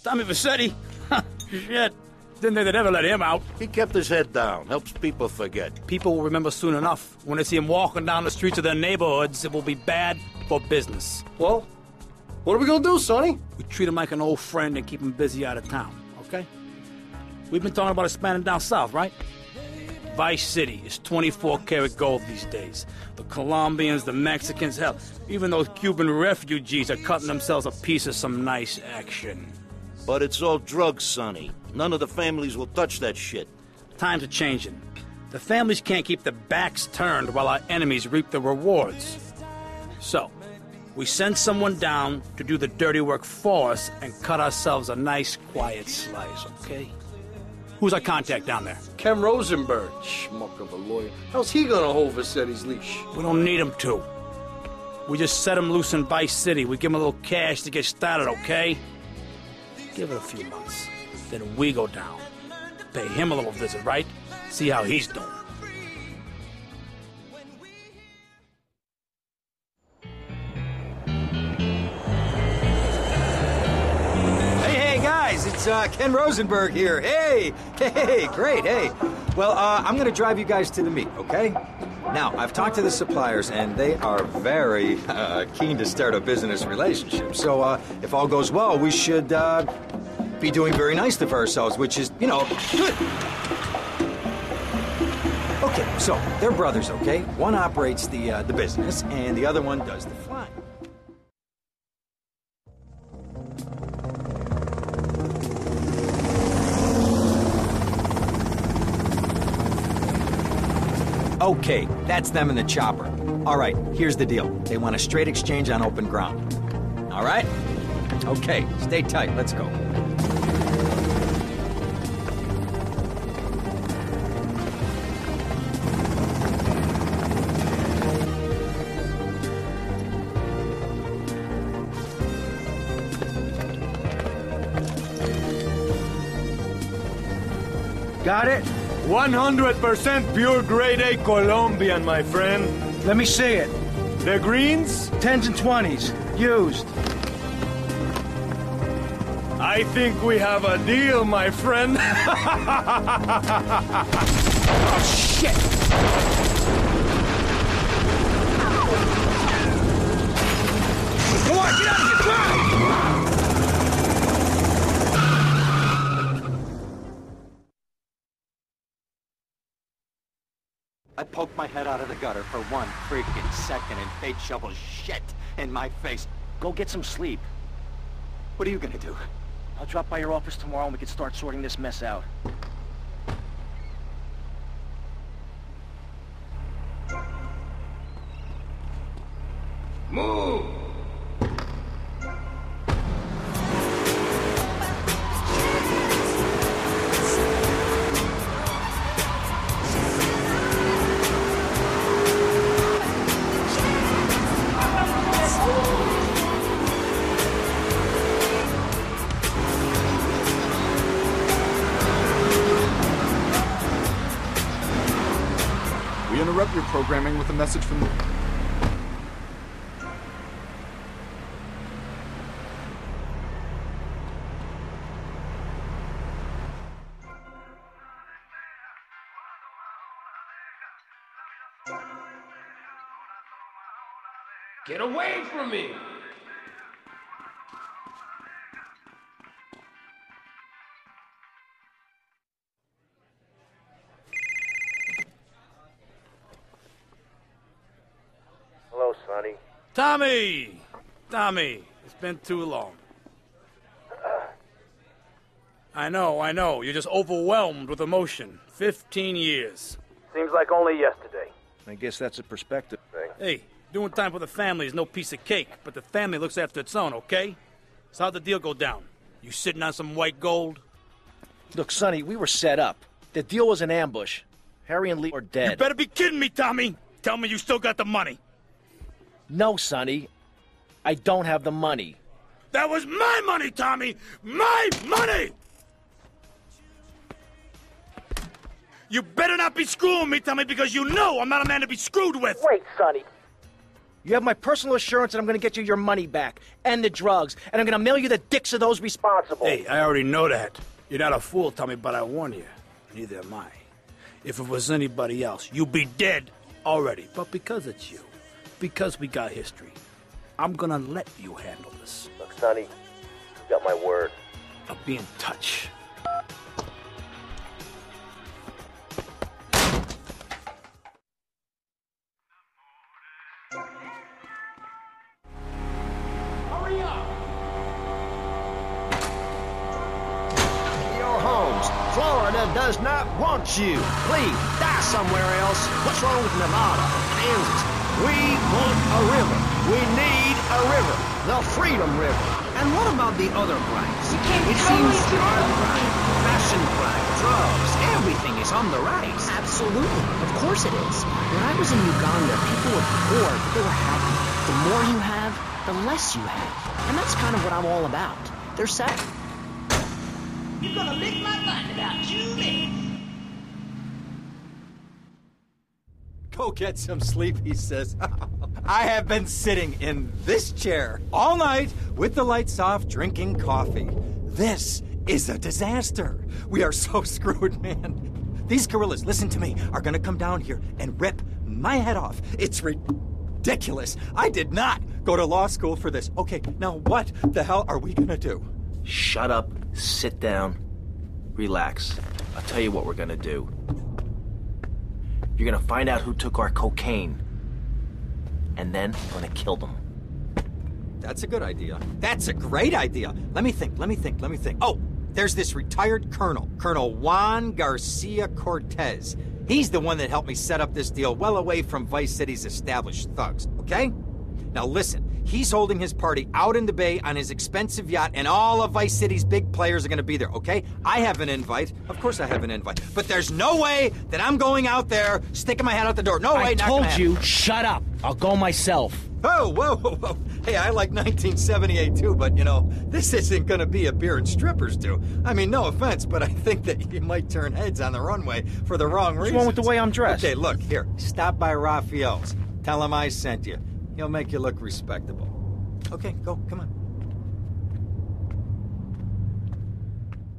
Tommy Vassetti? Shit. Didn't think they'd ever let him out. He kept his head down. Helps people forget. People will remember soon enough. When they see him walking down the streets of their neighborhoods, it will be bad for business. Well, what are we gonna do, Sonny? We treat him like an old friend and keep him busy out of town, okay? We've been talking about expanding down south, right? Vice City is 24-karat gold these days. The Colombians, the Mexicans, hell, even those Cuban refugees are cutting themselves a piece of some nice action. But it's all drugs, Sonny. None of the families will touch that shit. Times are changing. The families can't keep their backs turned while our enemies reap the rewards. So, we send someone down to do the dirty work for us and cut ourselves a nice, quiet slice, okay? Who's our contact down there? Ken Rosenberg. Schmuck of a lawyer. How's he gonna hold Vassetti's leash? We don't need him to. We just set him loose in Vice City. We give him a little cash to get started, okay? Give it a few months. Then we go down. Pay him a little visit, right? See how he's doing. Hey, guys, it's Ken Rosenberg here. Hey, great, hey. Well, I'm going to drive you guys to the meet, okay? Now, I've talked to the suppliers, and they are very keen to start a business relationship. So, if all goes well, we should be doing very nicely for ourselves, which is, good. Okay, so they're brothers, okay? One operates the business, and the other one does the flying. Okay, that's them in the chopper. All right, here's the deal. They want a straight exchange on open ground. All right? Okay, stay tight. Let's go. Got it? 100% pure grade A Colombian, my friend. Let me see it. The greens? 10s and 20s. Used. I think we have a deal, my friend. Oh, shit! Come on, get out of here! Drive! I poked my head out of the gutter for one freaking second and fate shovels shit in my face. Go get some sleep. What are you gonna do? I'll drop by your office tomorrow and we can start sorting this mess out. Move! We interrupt your programming with a message from the... Get away from me! Hello, Sonny. Tommy! Tommy, it's been too long. I know. You're just overwhelmed with emotion. 15 years. Seems like only yesterday. I guess that's a perspective thing. Hey, doing time for the family is no piece of cake, but the family looks after its own, okay? So how'd the deal go down? You sitting on some white gold? Look, Sonny, we were set up. The deal was an ambush. Harry and Lee are dead. You better be kidding me, Tommy! Tell me you still got the money. No, Sonny. I don't have the money. That was my money, Tommy! My money! You better not be screwing me, Tommy, because you know I'm not a man to be screwed with! Wait, Sonny. You have my personal assurance that I'm gonna get you your money back, and the drugs, and I'm gonna mail you the dicks of those responsible. Hey, I already know that. You're not a fool, Tommy, but I warn you. Neither am I. If it was anybody else, you'd be dead already. But because it's you, because we got history, I'm gonna let you handle this. Look, Sonny, you got my word. I'll be in touch. Hurry up! Your homes. Florida does not want you. Please, die somewhere else. What's wrong with Nevada or Kansas? We want a river. We need a river. The Freedom River. And what about the other crimes? It seems drug crime, fashion crime, drugs, everything is on the rise. Absolutely. Of course it is. When I was in Uganda, people were poor, but they were happy. The more you have, the less you have. And that's kind of what I'm all about. They're sad. You're gonna lick my butt in about 2 minutes. Go get some sleep, he says. I have been sitting in this chair all night with the lights off, drinking coffee. This is a disaster. We are so screwed, man. These gorillas, listen to me, are gonna come down here and rip my head off. It's ridiculous. I did not go to law school for this. Okay, now what the hell are we gonna do? Shut up, sit down, relax. I'll tell you what we're gonna do. You're gonna find out who took our cocaine, and then we're gonna kill them. That's a good idea. That's a great idea. Let me think. Oh, there's this retired colonel, Colonel Juan Garcia Cortez. He's the one that helped me set up this deal well away from Vice City's established thugs, okay? Now listen, he's holding his party out in the bay on his expensive yacht, and all of Vice City's big players are gonna be there, okay? I have an invite. Of course I have an invite. But there's no way that I'm going out there, sticking my head out the door. No way, I not told gonna you, happen. shut up. I'll go myself. Oh, whoa. Hey, I like 1978 too, but you know, this isn't gonna be a beer and strippers do. I mean, no offense, but I think that you might turn heads on the runway for the wrong reasons. What's wrong with the way I'm dressed? Okay, look, here, stop by Raphael's. Tell him I sent you. He'll make you look respectable. Okay, go, come on.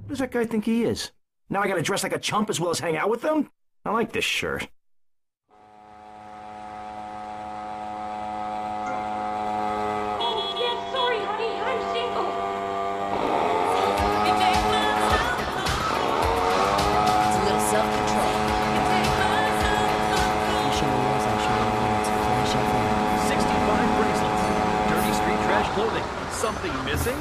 Who does that guy think he is? Now I gotta dress like a chump as well as hang out with them? I like this shirt. Yeah, sorry, honey, I'm single. It's a little self-control. You show me yours, I'll show you mine. It's flash up. 65 bracelets. Dirty street trash clothing. Something missing?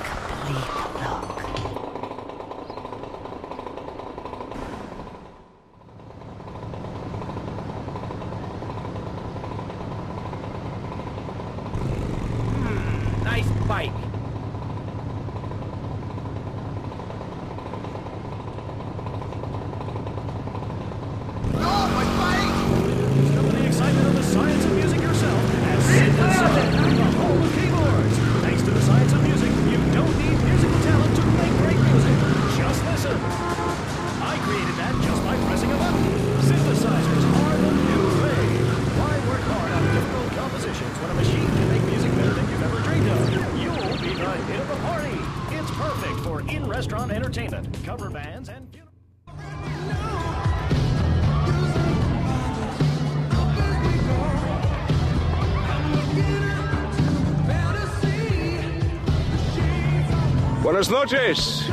Nice bike. Discover the excitement of the science of music yourself at Synthesizer, the home of keyboards. Thanks to the science of music, you don't need musical talent to make great music. Just listen. I created that just by pressing a button. Synthesizers are the new rave. Why work hard on difficult compositions when a machine can make music better than you've ever dreamed of? You'll be the hit of the party. It's perfect for in-restaurant entertainment, cover bands, and... Buenas noches.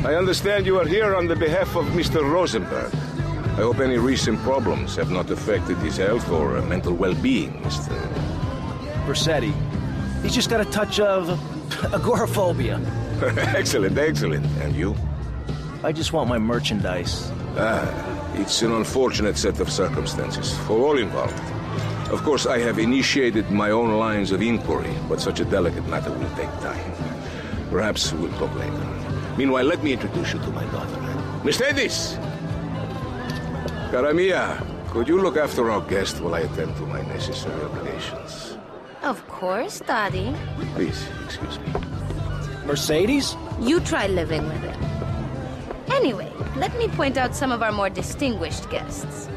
I understand you are here on the behalf of Mr. Rosenberg. I hope any recent problems have not affected his health or mental well-being, Mr. Versetti. He's just got a touch of agoraphobia. Excellent. And you? I just want my merchandise. It's an unfortunate set of circumstances for all involved. Of course, I have initiated my own lines of inquiry, but such a delicate matter will take time. Perhaps we'll talk later. Meanwhile, let me introduce you to my daughter. Mercedes! Cara mia, could you look after our guest while I attend to my necessary obligations? Of course, Daddy. Please, excuse me. Mercedes? You try living with it. Anyway, let me point out some of our more distinguished guests.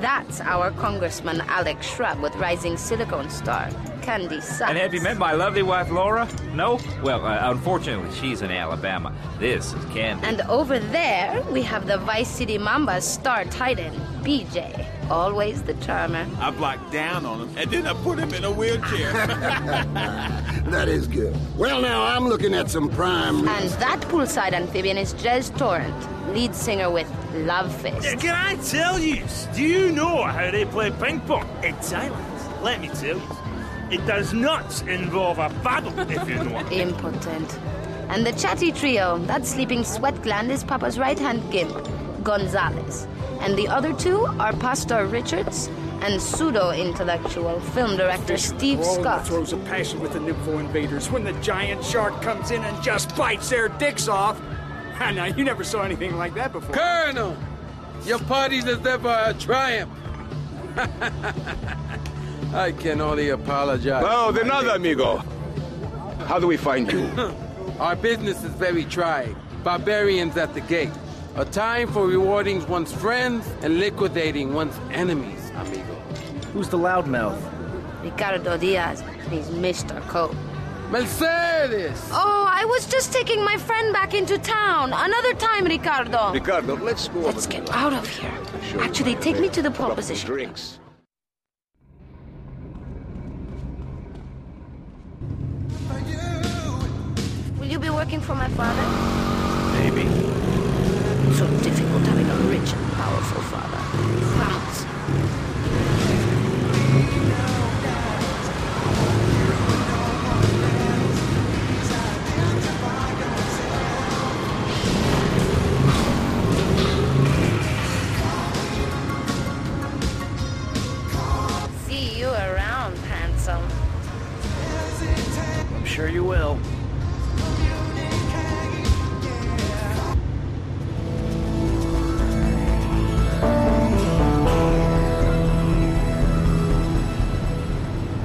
That's our Congressman Alex Shrub with Rising Silicon Star, candy sights. And have you met my lovely wife, Laura? No? Well, unfortunately, she's in Alabama. This is Candy. And over there, we have the Vice City Mamba's star titan, BJ. Always the charmer. I blocked down on him, and then I put him in a wheelchair. That is good. Well, now, I'm looking at some prime... And that poolside amphibian is Jez Torrent, lead singer with Love Fist. Can I tell you, do you know how they play ping pong in Thailand? Let me tell you. It does not involve a paddle, if you know what I mean. Impotent. And the chatty trio, that sleeping sweat gland is Papa's right-hand gimp, Gonzalez. And the other two are Pastor Richards and pseudo-intellectual film director Steve Scott. Throws a passion with the Nympho invaders when the giant shark comes in and just bites their dicks off. Now, you never saw anything like that before. Colonel, your party's as ever a triumph. I can only apologize. Oh, the nada, amigo. How do we find you? Our business is very trying. Barbarians at the gate. A time for rewarding one's friends and liquidating one's enemies, amigo. Who's the loudmouth? Ricardo Diaz. He's Mr. Cope. Mercedes! Oh, I was just taking my friend back into town. Another time, Ricardo. Ricardo, let's go. Let's get out of here. Actually, take me to the pole position. Drinks. Will you be working for my father? Maybe. So difficult having a rich and powerful father. Vamos.